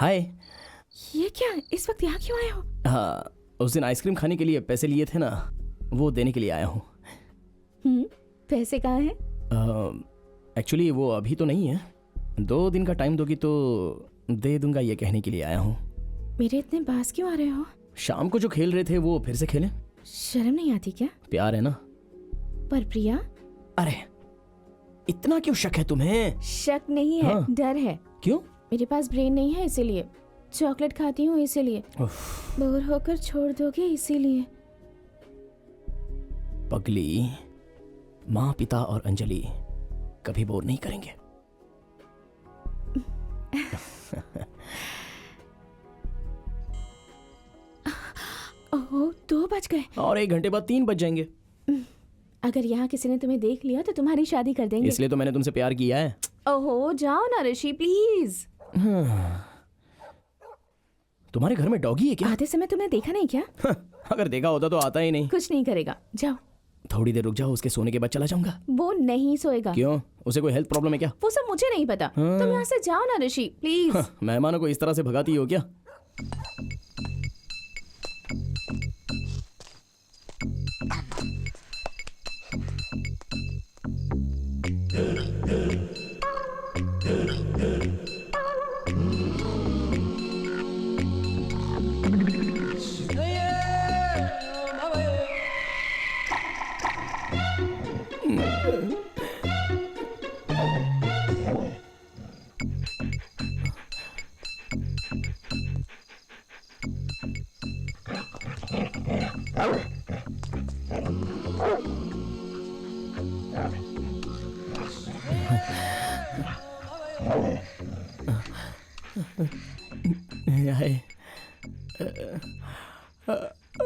हाय। ये क्या, इस वक्त यहाँ क्यों आए हो? हाँ, उस दिन आइसक्रीम खाने के लिए पैसे लिए थे ना, वो देने के लिए आया हूँ। पैसे कहाँ हैं? एक्चुअली वो अभी तो नहीं है, 2 दिन का टाइम दोगी तो दे दूंगा, ये कहने के लिए आया हूँ। मेरे इतने पास क्यों आ रहे हो? शाम को जो खेल रहे थे वो फिर से खेलें। शर्म नहीं आती क्या? प्यार है ना। पर प्रिया। अरे इतना क्यों शक है तुम्हें? शक नहीं है, हाँ। डर है। क्यों? मेरे पास ब्रेन नहीं है इसीलिए। चॉकलेट खाती हूँ इसीलिए। बोर होकर छोड़ दोगे इसीलिए। पगली, माँ, पिता और अंजलि कभी बोर नहीं करेंगे। ओह, 2 बज गए। और 1 घंटे बाद 3 बज जाएंगे। अगर यहाँ किसी ने तुम्हें देख लिया तो तुम्हारी शादी कर देंगे। इसलिए तो मैंने तुमसे प्यार किया है। ओहो, जाओ ना ऋषि प्लीज। तुम्हारे घर में डॉगी है क्या? आते समय तुमने देखा नहीं क्या? अगर देखा होता तो आता ही नहीं। कुछ नहीं करेगा, जाओो। थोड़ी देर रुक जाओ, उसके सोने के बाद चला जाऊंगा। वो नहीं सोएगा। क्यों? उसे कोई हेल्थ प्रॉब्लम है क्या? वो सब मुझे नहीं पता। तुम यहाँ से जाओ ना ऋषि प्लीज। मेहमानों को इस तरह से भगाती हो क्या? हाय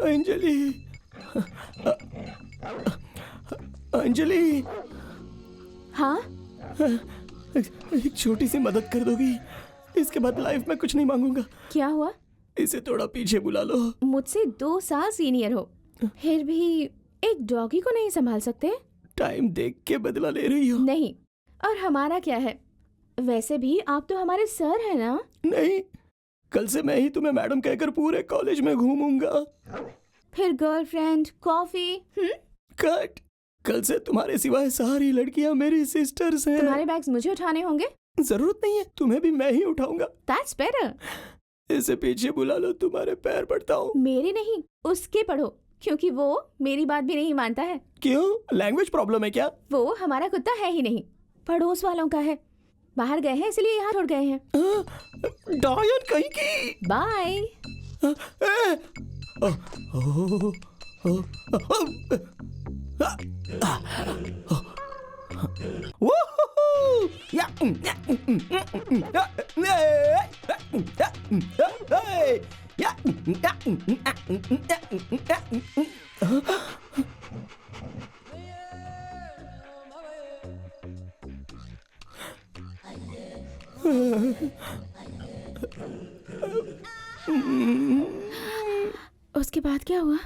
अंजलि, अंजलि, हाँ, एक छोटी सी मदद कर दोगी? इसके बाद लाइफ में कुछ नहीं मांगूंगा। क्या हुआ? इसे थोड़ा पीछे बुला लो। मुझसे 2 साल सीनियर हो, फिर भी एक डॉगी को नहीं संभाल सकते? टाइम देख के बदला ले रही हो? नहीं, और हमारा क्या है? वैसे भी आप तो हमारे सर हैं ना? नहीं, कल से मैं ही तुम्हें मैडम कहकर पूरे कॉलेज में घूमूंगा। फिर गर्लफ्रेंड, कॉफी। कट। कल से तुम्हारे सिवाय सारी लड़कियां मेरी सिस्टर्स हैं। तुम्हारे बैग्स मुझे उठाने होंगे? जरूरत नहीं है, तुम्हें भी मैं ही उठाऊंगा। That's better। इसे पीछे बुला लो, तुम्हारे पैर पड़ता हूँ। मेरे नहीं, उसके पढ़ो, क्योंकि वो मेरी बात भी नहीं मानता है। क्यों? लैंग्वेज प्रॉब्लम है क्या? वो हमारा कुत्ता है ही नहीं, पड़ोस वालों का है। बाहर गए हैं इसलिए यहाँ छोड़ गए हैं। डायन कहीं की। बाय। उसके बाद क्या हुआ?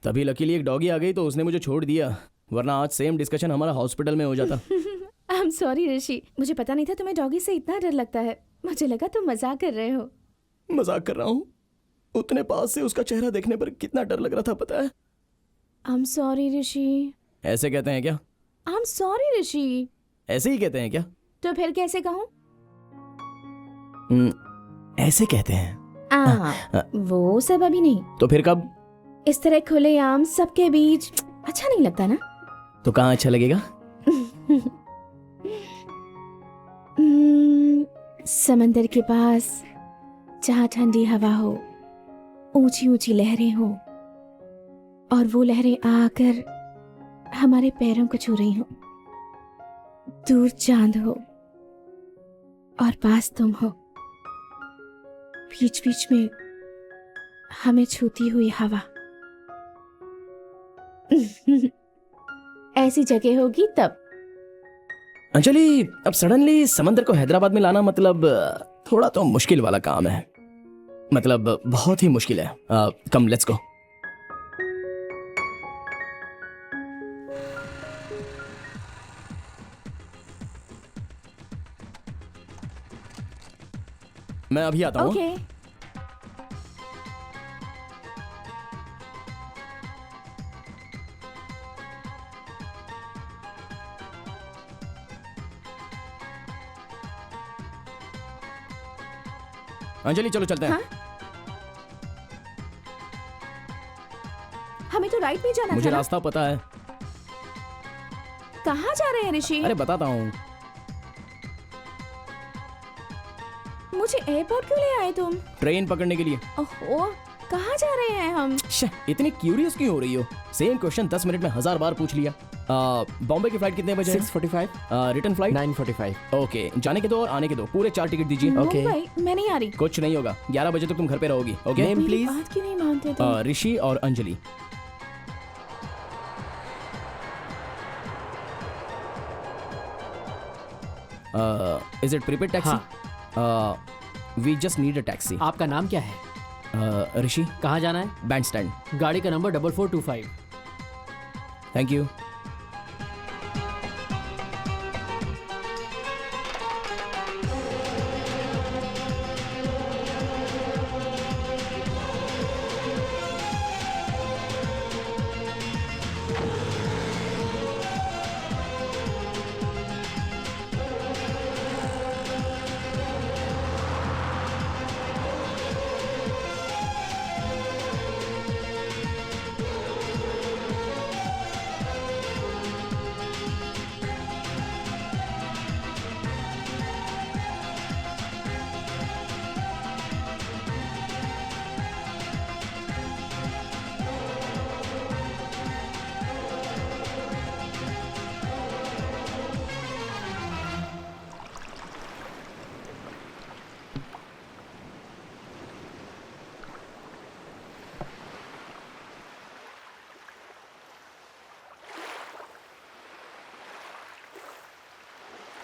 तभी लकीली एक डॉगी आ गई तो उसने मुझे छोड़ दिया, वरना आज सेम डिस्कशन हमारा हॉस्पिटल में हो जाता। आई एम सॉरी ऋषि, मुझे पता नहीं था तुम्हें डॉगी से इतना डर लगता है। मुझे लगा तुम मजाक कर रहे हो। मजाक कर रहा हूँ? उतने पास से उसका चेहरा देखने पर कितना डर लग रहा था पता है? आई एम सॉरी ऋषि। ऐसे कहते हैं क्या? आई एम सॉरी ऋषि। ऐसे ही कहते हैं क्या? तो फिर कैसे कहूँ? ऐसे कहते हैं। वो सब अभी नहीं। तो फिर कब? इस तरह खुलेआम सबके बीच अच्छा नहीं लगता ना। तो कहाँ अच्छा लगेगा? समंदर के पास, जहाँ ठंडी हवा हो, ऊंची ऊंची लहरें हो, और वो लहरें आकर हमारे पैरों को छू रही हो। दूर चांद हो और पास तुम हो, बीच बीच में हमें छूती हुई हवा। ऐसी जगह होगी तब। अंजलि, अब सडनली समंदर को हैदराबाद में लाना मतलब थोड़ा तो मुश्किल वाला काम है। मतलब बहुत ही मुश्किल है। Come let's go. मैं अभी आता हूँ। ओके। अंजलि चलो चलते हैं। हाँ? हमें तो राइट में जाना मुझे था ना? रास्ता पता है। कहाँ जा रहे हैं ऋषि? अरे बताता हूँ। मुझे एयरपोर्ट क्यों ले आए तुम? ट्रेन पकड़ने के लिए। ओहो, कहाँ जा रहे हैं हम? इतनी क्यूरियस क्यों हो रही हो? सेम क्वेश्चन 10 मिनट में 1000 बार पूछ लिया। बॉम्बे की फ्लाइट कितने बजे है? 6:45 रिटर्न फ्लाइट 9:45 ओके, जाने के दो और आने के दो, पूरे 4 टिकट दीजिए। ओके। मुंबई मैं नहीं आ रही। कुछ नहीं होगा, 11 बजे तक तुम घर पे रहोगी। ओके। Name, मेरी please. बात क्यों नहीं मानते तुम? ऋषि और Anjali. Is it prepaid taxi? We just need a taxi. आपका नाम क्या है? ऋषि, कहाँ जाना है? Band stand. गाड़ी का नंबर 4425। Thank you.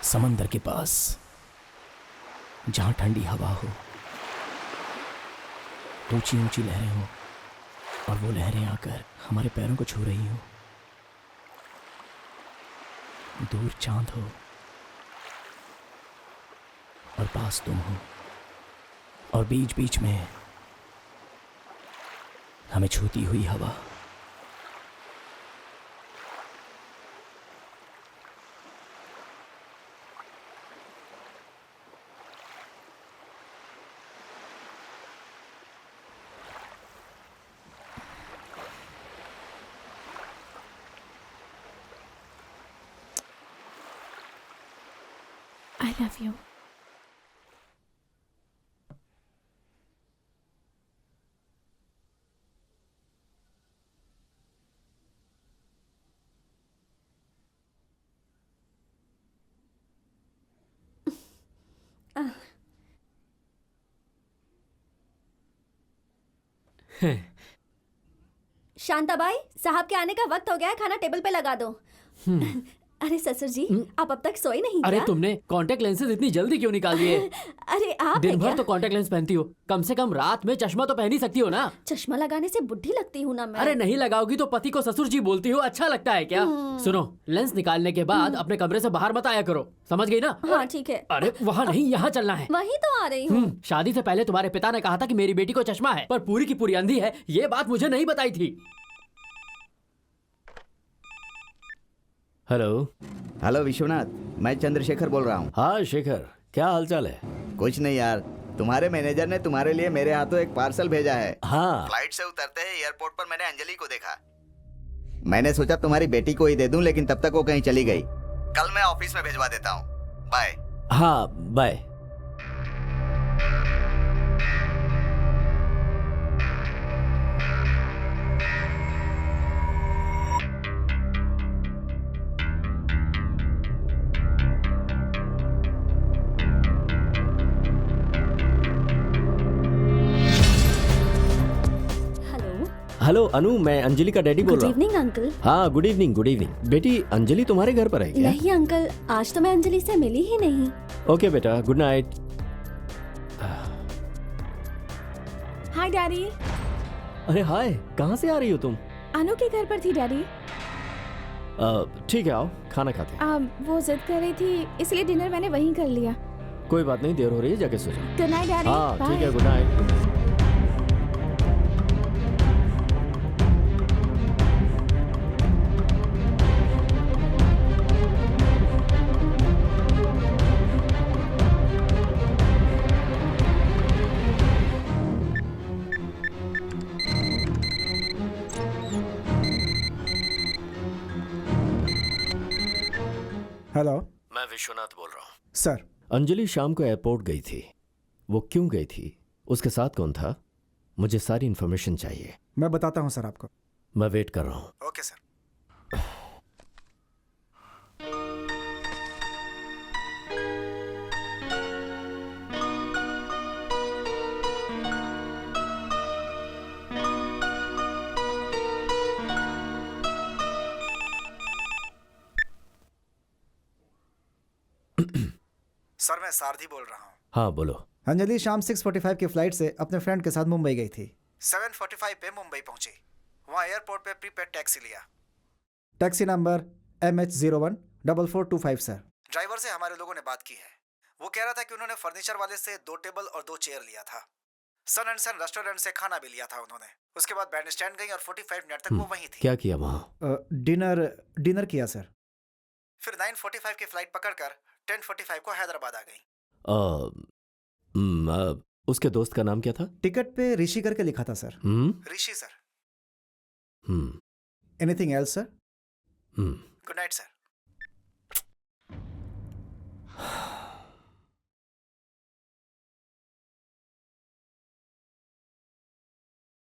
समंदर के पास, जहां ठंडी हवा हो, ऊंची ऊंची लहरें हो और वो लहरें आकर हमारे पैरों को छू रही हो। दूर चांद हो और पास तुम हो, और बीच बीच में हमें छूती हुई हवा। I love you. शांताबाई, साहब के आने का वक्त हो गया है, खाना टेबल पे लगा दो। अरे ससुर जी, आप अब तक सोए नहीं अरे क्या? तुमने कांटेक्ट लेंसेज इतनी जल्दी क्यों निकाल दिए? अरे आप दिन है भर क्या? तो कांटेक्ट लेंस पहनती हो, कम से कम रात में चश्मा तो पहन ही सकती हो ना। चश्मा लगाने से बुढ़ी लगती हूँ ना मैं। अरे नहीं लगाओगी तो पति को ससुर जी बोलती हो, अच्छा लगता है क्या? सुनो, लेंस निकालने के बाद अपने कमरे से बाहर मत आया करो, समझ गई ना? हाँ ठीक है, अरे वहाँ नहीं, यहाँ चलना है। वही तो आ रही हूँ। शादी से पहले तुम्हारे पिता ने कहा था कि मेरी बेटी को चश्मा है, पर पूरी की पूरी अंधी है, ये बात मुझे नहीं बताई थी। हेलो। हेलो विश्वनाथ, मैं चंद्रशेखर बोल रहा हूँ। हाँ शेखर, क्या हालचाल है? कुछ नहीं यार, तुम्हारे मैनेजर ने तुम्हारे लिए मेरे हाथों एक पार्सल भेजा है। हाँ। फ्लाइट से उतरते ही एयरपोर्ट पर मैंने अंजलि को देखा। मैंने सोचा तुम्हारी बेटी को ही दे दूं, लेकिन तब तक वो कहीं चली गई। कल मैं ऑफिस में भिजवा देता हूँ। बाय। हाँ बाय। हेलो, हेलो अनु, मैं अंजलि का डैडी बोल गुड रहा हूँ। Evening uncle. हाँ गुड इवनिंग, गुड इवनिंग। बेटी अंजलि तुम्हारे घर पर है क्या? नहीं अंकल, आज तो मैं अंजलि से मिली ही नहीं। ओके बेटा, गुड नाइट। हाय डैडी। अरे हाय, कहाँ से आ रही हो तुम? अनु के घर पर थी डैडी। ठीक है, आओ खाना खाते हैं। वो जिद कर रही थी, इसलिए डिनर मैंने वहीं कर लिया। कोई बात नहीं, देर हो रही है, जाके सो जाओ। Good night daddy. हाँ ठीक है, बाय। Good night. हेलो मैं विश्वनाथ बोल रहा हूँ। सर। अंजलि शाम को एयरपोर्ट गई थी, वो क्यों गई थी, उसके साथ कौन था, मुझे सारी इन्फॉर्मेशन चाहिए। मैं बताता हूँ सर आपको। मैं वेट कर रहा हूँ। Okay sir. सर मैं सारथी बोल रहा हूँ। हाँ बोलो। अंजलि शाम 6:45 की फ्लाइट से अपने फ्रेंड के साथ मुंबई गई थी। 7:45 पे मुंबई पहुंची। वहाँ एयरपोर्ट पे प्रीपेड टैक्सी लिया। Taxi number MH014425 sir. Driver से हमारे लोगों ने बात की है। वो कह रहा था कि उन्होंने फर्नीचर वाले से 2 टेबल और 2 चेयर लिया था। सन एंड सन रेस्टोरेंट से खाना भी लिया था उन्होंने। उसके बाद बैंड स्टैंड गई और 45 मिनट तक वो वहीं थी। क्या किया वहाँ? डिनर किया सर। फिर 9:45 की फ्लाइट पकड़कर 10:45 को हैदराबाद आ गई। उसके दोस्त का नाम क्या था? टिकट पे ऋषि करके लिखा था sir. Rishi sir. Anything else sir? Good night sir.